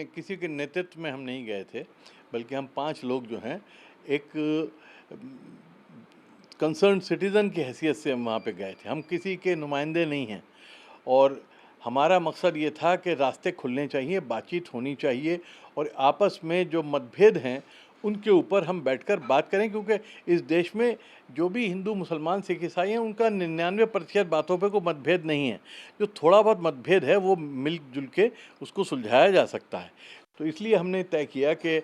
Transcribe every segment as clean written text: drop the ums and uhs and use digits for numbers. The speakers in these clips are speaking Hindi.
किसी के नेतृत्व में हम नहीं गए थे, बल्कि हम 5 लोग जो हैं एक कंसर्न सिटीज़न की हैसियत से हम वहाँ पे गए थे। हम किसी के नुमाइंदे नहीं हैं और हमारा मकसद ये था कि रास्ते खुलने चाहिए, बातचीत होनी चाहिए और आपस में जो मतभेद हैं, उनके ऊपर हम बैठकर बात करें, क्योंकि इस देश में जो भी हिंदू, मुसलमान, सिख, ईसाई हैं, उनका 99% बातों पे कोई मतभेद नहीं है। जो थोड़ा बहुत मतभेद है, वो मिल-जुल के उसको सुलझाया जा सकता है। तो इसलिए हमने तय किया कि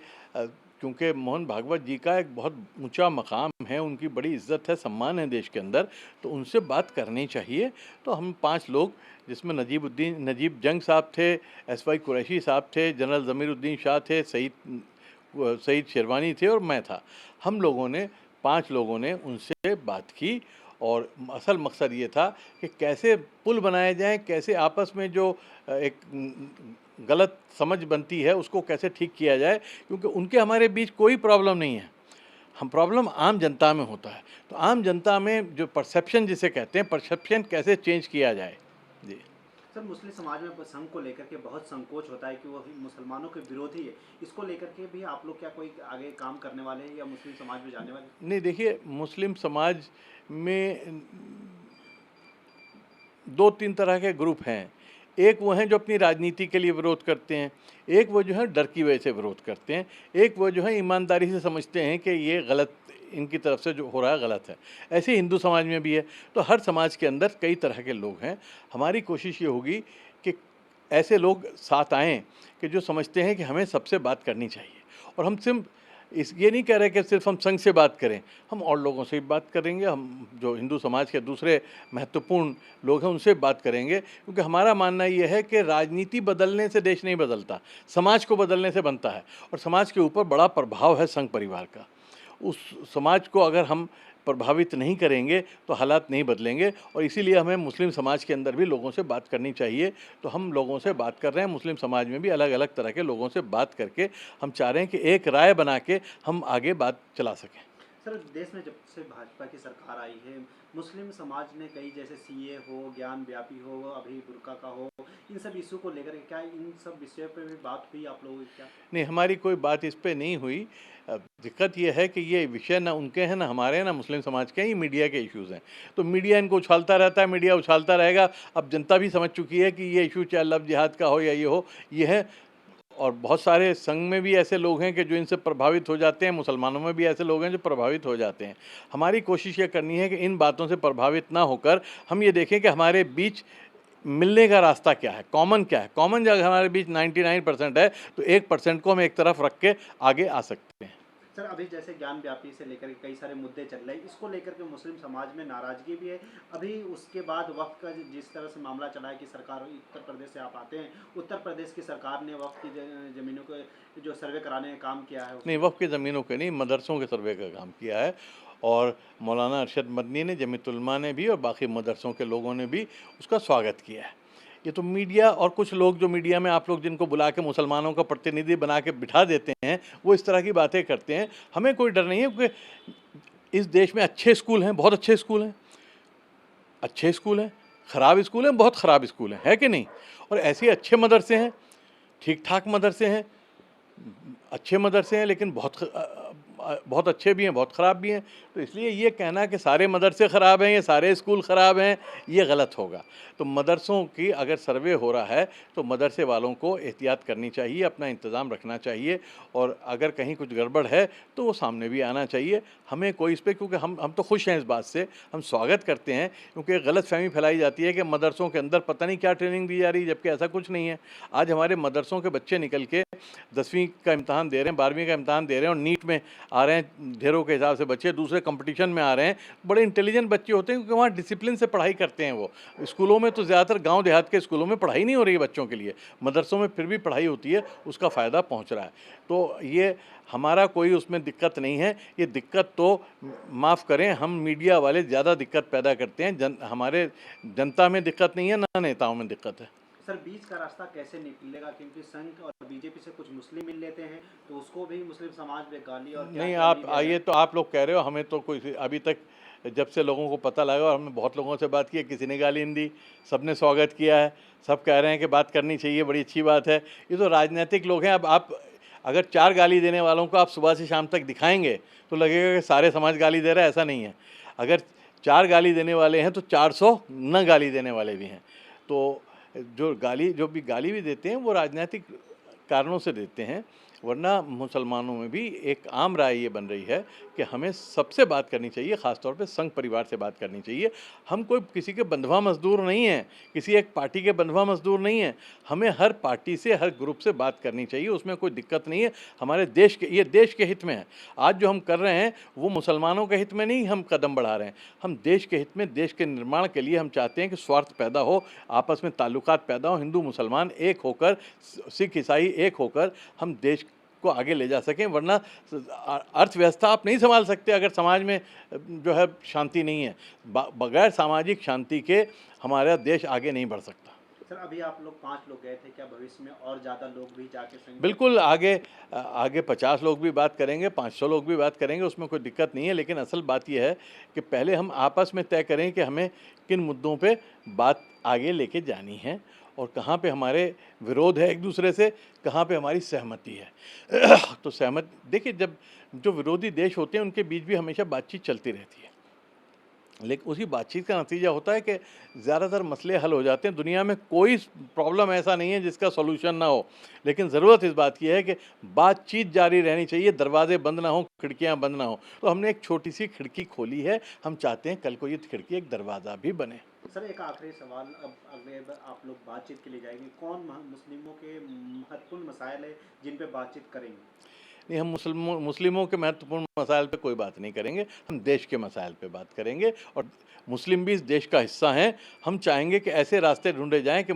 क्योंकि मोहन भागवत जी का एक बहुत ऊँचा मकाम है, उनकी बड़ी इज़्ज़त है, सम्मान है देश के अंदर, तो उनसे बात करनी चाहिए। तो हम 5 लोग, जिसमें नजीब जंग साहब थे, एसवाई कुरैशी साहब थे, जनरल ज़मीरुद्दीन शाह थे, सईद शेरवानी थे और मैं था। हम लोगों ने 5 लोगों ने उनसे बात की और असल मकसद ये था कि कैसे पुल बनाए जाएँ, कैसे आपस में जो एक गलत समझ बनती है उसको कैसे ठीक किया जाए, क्योंकि उनके हमारे बीच कोई प्रॉब्लम नहीं है। हम प्रॉब्लम आम जनता में होता है। तो आम जनता में जो परसेप्शन जिसे कहते हैं, परसेप्शन कैसे चेंज किया जाए? जी। सर, मुस्लिम समाज में संघ को लेकर के बहुत संकोच होता है कि वो मुसलमानों के विरोधी है। इसको लेकर के भी आप लोग क्या कोई आगे काम करने वाले हैं या मुस्लिम समाज में जाने वाले हैं? नहीं, देखिए, मुस्लिम समाज में 2-3 तरह के ग्रुप हैं। एक वो हैं जो अपनी राजनीति के लिए विरोध करते हैं, एक वो जो है डर की वजह से विरोध करते हैं, एक वो जो है ईमानदारी से समझते हैं कि ये गलत, इनकी तरफ से जो हो रहा है गलत है। ऐसे ही हिंदू समाज में भी है। तो हर समाज के अंदर कई तरह के लोग हैं। हमारी कोशिश ये होगी कि ऐसे लोग साथ आएँ कि जो समझते हैं कि हमें सबसे बात करनी चाहिए और हम सिर्फ़ ये नहीं कह रहे कि सिर्फ हम संघ से बात करें, हम और लोगों से भी बात करेंगे, हम जो हिंदू समाज के दूसरे महत्वपूर्ण लोग हैं उनसे बात करेंगे, क्योंकि हमारा मानना ये है कि राजनीति बदलने से देश नहीं बदलता, समाज को बदलने से बनता है और समाज के ऊपर बड़ा प्रभाव है संघ परिवार का। उस समाज को अगर हम प्रभावित नहीं करेंगे तो हालात नहीं बदलेंगे और इसीलिए हमें मुस्लिम समाज के अंदर भी लोगों से बात करनी चाहिए। तो हम लोगों से बात कर रहे हैं, मुस्लिम समाज में भी अलग-अलग तरह के लोगों से बात करके हम चाह रहे हैं कि एक राय बना के हम आगे बात चला सकें। सर, देश में जब से भाजपा की सरकार आई है, मुस्लिम समाज ने कई जैसे सीए हो, ज्ञान व्यापी हो, अभी बुर्का का हो, इन सब इशू को लेकर के क्या इन सब विषयों पे भी बात हुई आप लोगों की क्या? नहीं, हमारी कोई बात इस पे नहीं हुई। दिक्कत ये है कि ये विषय ना उनके हैं, ना हमारे हैं, ना मुस्लिम समाज के हैं, ये मीडिया के इश्यूज़ हैं। तो मीडिया इनको उछालता रहता है, मीडिया उछालता रहेगा। अब जनता भी समझ चुकी है कि ये इश्यू चाहे लव जिहाद का हो या ये हो, ये है। और बहुत सारे संघ में भी ऐसे लोग हैं कि जो इनसे प्रभावित हो जाते हैं, मुसलमानों में भी ऐसे लोग हैं जो प्रभावित हो जाते हैं। हमारी कोशिश ये करनी है कि इन बातों से प्रभावित ना होकर हम ये देखें कि हमारे बीच मिलने का रास्ता क्या है, कॉमन क्या है। कॉमन अगर हमारे बीच 99% है, तो 1% को हम एक तरफ रख के आगे आ सकते हैं। सर, अभी जैसे ज्ञान व्यापी से लेकर के कई सारे मुद्दे चल रहे हैं, इसको लेकर के मुस्लिम समाज में नाराजगी भी है। अभी उसके बाद वक्फ का जिस तरह से मामला चला है कि सरकार उत्तर प्रदेश से आप आते हैं, उत्तर प्रदेश की सरकार ने वक्फ की ज़मीनों को जो सर्वे कराने का काम किया है नहीं, उसको। वक़्फ़ की ज़मीनों के नहीं, मदरसों के सर्वे का काम किया है और मौलाना अरशद मदनी ने, जमीयतुल उलमा ने भी और बाकी मदरसों के लोगों ने भी उसका स्वागत किया है। ये तो मीडिया और कुछ लोग जो मीडिया में आप लोग जिनको बुला के मुसलमानों का प्रतिनिधि बना के बिठा देते हैं, वो इस तरह की बातें करते हैं। हमें कोई डर नहीं है, क्योंकि इस देश में अच्छे स्कूल हैं, बहुत अच्छे स्कूल हैं। अच्छे स्कूल हैं, ख़राब स्कूल हैं, बहुत ख़राब स्कूल हैं, है कि नहीं? और ऐसे ही अच्छे मदरसे हैं, ठीक-ठाक मदरसे हैं, अच्छे मदरसे हैं, लेकिन बहुत अच्छे भी हैं, बहुत ख़राब भी हैं। तो इसलिए ये कहना कि सारे मदरसे ख़राब हैं या सारे स्कूल ख़राब हैं, ये गलत होगा। तो मदरसों की अगर सर्वे हो रहा है, तो मदरसे वालों को एहतियात करनी चाहिए, अपना इंतज़ाम रखना चाहिए और अगर कहीं कुछ गड़बड़ है, तो वो सामने भी आना चाहिए। हमें कोई इस पे, क्योंकि हम तो खुश हैं इस बात से, हम स्वागत करते हैं, क्योंकि गलतफ़हमी फैलाई जाती है कि मदरसों के अंदर पता नहीं क्या ट्रेनिंग दी जा रही है, जबकि ऐसा कुछ नहीं है। आज हमारे मदरसों के बच्चे निकल के 10वीं का इम्तिहान दे रहे हैं, 12वीं का इम्तिहान दे रहे हैं और नीट में आ रहे हैं, ढेरों के हिसाब से बच्चे दूसरे कंपटीशन में आ रहे हैं। बड़े इंटेलिजेंट बच्चे होते हैं, क्योंकि वहाँ डिसिप्लिन से पढ़ाई करते हैं वो। स्कूलों में तो ज़्यादातर गाँव देहात के स्कूलों में पढ़ाई नहीं हो रही है बच्चों के लिए, मदरसों में फिर भी पढ़ाई होती है, उसका फ़ायदा पहुँच रहा है। तो ये हमारा कोई उसमें दिक्कत नहीं है। ये दिक्कत तो माफ़ करें, हम मीडिया वाले ज़्यादा दिक्कत पैदा करते हैं। हमारे जनता में दिक्कत नहीं है, ना नेताओं में दिक्कत है। सर, बीच का रास्ता कैसे निकलेगा, क्योंकि संघ और बीजेपी से कुछ मुस्लिम मिल लेते हैं तो उसको भी मुस्लिम समाज में गाली और क्या नहीं, क्या आप नहीं दे रहे ये हैं। तो आप लोग कह रहे हो, हमें तो कोई अभी तक जब से लोगों को पता लगा, और हमने बहुत लोगों से बात की, किसी ने गाली नहीं दी, सबने स्वागत किया है, सब कह रहे हैं कि बात करनी चाहिए, बड़ी अच्छी बात है। ये तो राजनीतिक लोग हैं। अब आप अगर 4 गाली देने वालों को आप सुबह से शाम तक दिखाएंगे तो लगेगा कि सारे समाज गाली दे रहा है, ऐसा नहीं है। अगर 4 गाली देने वाले हैं तो 400 न गाली देने वाले भी हैं। तो जो गाली भी देते हैं वो राजनीतिक कारणों से देते हैं, वरना मुसलमानों में भी एक आम राय ये बन रही है कि हमें सबसे बात करनी चाहिए, ख़ासतौर पे संघ परिवार से बात करनी चाहिए। हम कोई किसी के बंधुआ मजदूर नहीं हैं, किसी एक पार्टी के बंधुआ मजदूर नहीं हैं। हमें हर पार्टी से, हर ग्रुप से बात करनी चाहिए, उसमें कोई दिक्कत नहीं है। हमारे देश के, ये देश के हित में है। आज जो हम कर रहे हैं वो मुसलमानों के हित में नहीं हम कदम बढ़ा रहे हैं, हम देश के हित में, देश के निर्माण के लिए हम चाहते हैं कि स्वार्थ पैदा हो, आपस में ताल्लुकात पैदा हो, हिंदू मुसलमान एक होकर, सिख ईसाई एक होकर हम देश को आगे ले जा सकें। वरना अर्थव्यवस्था आप नहीं संभाल सकते अगर समाज में जो है शांति नहीं है। बगैर सामाजिक शांति के हमारा देश आगे नहीं बढ़ सकता। सर, अभी आप लोग 5 लोग गए थे, क्या भविष्य में और ज़्यादा लोग भी जाके संग? बिल्कुल, आगे 50 लोग भी बात करेंगे, 500 लोग भी बात करेंगे, उसमें कोई दिक्कत नहीं है। लेकिन असल बात यह है कि पहले हम आपस में तय करें कि हमें किन मुद्दों पे बात आगे लेके जानी है और कहाँ पे हमारे विरोध है एक दूसरे से, कहाँ पे हमारी सहमति है। तो देखिए, जब जो विरोधी देश होते हैं उनके बीच भी हमेशा बातचीत चलती रहती है, लेकिन उसी बातचीत का नतीजा होता है कि ज़्यादातर मसले हल हो जाते हैं। दुनिया में कोई प्रॉब्लम ऐसा नहीं है जिसका सॉल्यूशन ना हो, लेकिन ज़रूरत इस बात की है कि बातचीत जारी रहनी चाहिए, दरवाजे बंद ना हो, खिड़कियां बंद ना हो। तो हमने एक छोटी सी खिड़की खोली है, हम चाहते हैं कल को ये खिड़की एक दरवाज़ा भी बने। सर, एक आखिरी सवाल, अब अगले आप लोग बातचीत के लिए जाएंगे, कौन मुस्लिमों के महत्वपूर्ण मसाइल है जिन पे बातचीत करेंगे? नहीं, हम मुस्लिमों के महत्वपूर्ण मसाइल पे कोई बात नहीं करेंगे, हम देश के मसाइल पे बात करेंगे। और मुस्लिम भी इस देश का हिस्सा हैं। हम चाहेंगे कि ऐसे रास्ते ढूंढे जाएं कि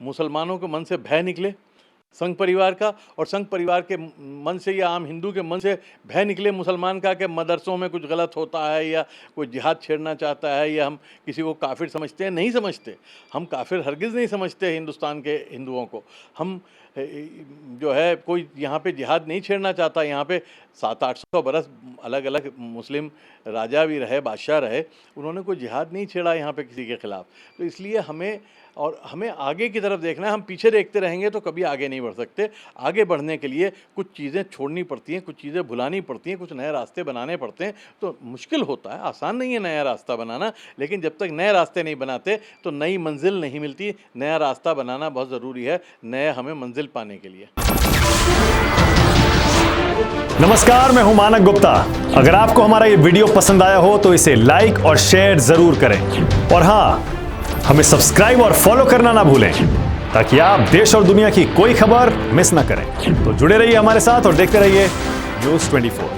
मुसलमानों के मन से भय निकले संघ परिवार का, और संघ परिवार के मन से या आम हिंदू के मन से भय निकले मुसलमान का कि मदरसों में कुछ गलत होता है या कोई जिहाद छेड़ना चाहता है या हम किसी को काफिर समझते हैं। नहीं समझते, हम काफिर हरगिज़ नहीं समझते हिंदुस्तान के हिंदुओं को। हम जो है कोई यहाँ पे जिहाद नहीं छेड़ना चाहता। यहाँ पे 700-800 बरस अलग अलग मुस्लिम राजा भी रहे, बादशाह रहे, उन्होंने कोई जिहाद नहीं छेड़ा यहाँ पे किसी के ख़िलाफ़। तो इसलिए हमें आगे की तरफ देखना है। हम पीछे देखते रहेंगे तो कभी आगे नहीं बढ़ सकते। आगे बढ़ने के लिए कुछ चीज़ें छोड़नी पड़ती हैं, कुछ चीज़ें भुलानी पड़ती हैं, कुछ नए रास्ते बनाने पड़ते हैं। तो मुश्किल होता है, आसान नहीं है नया रास्ता बनाना, लेकिन जब तक नए रास्ते नहीं बनाते तो नई मंजिल नहीं मिलती। नया रास्ता बनाना बहुत ज़रूरी है नए हमें मंजिल पाने के लिए। नमस्कार, मैं हूं मानक गुप्ता। अगर आपको हमारा ये वीडियो पसंद आया हो तो इसे लाइक और शेयर जरूर करें, और हाँ, हमें सब्सक्राइब और फॉलो करना ना भूलें ताकि आप देश और दुनिया की कोई खबर मिस ना करें। तो जुड़े रहिए हमारे साथ और देखते रहिए News 24।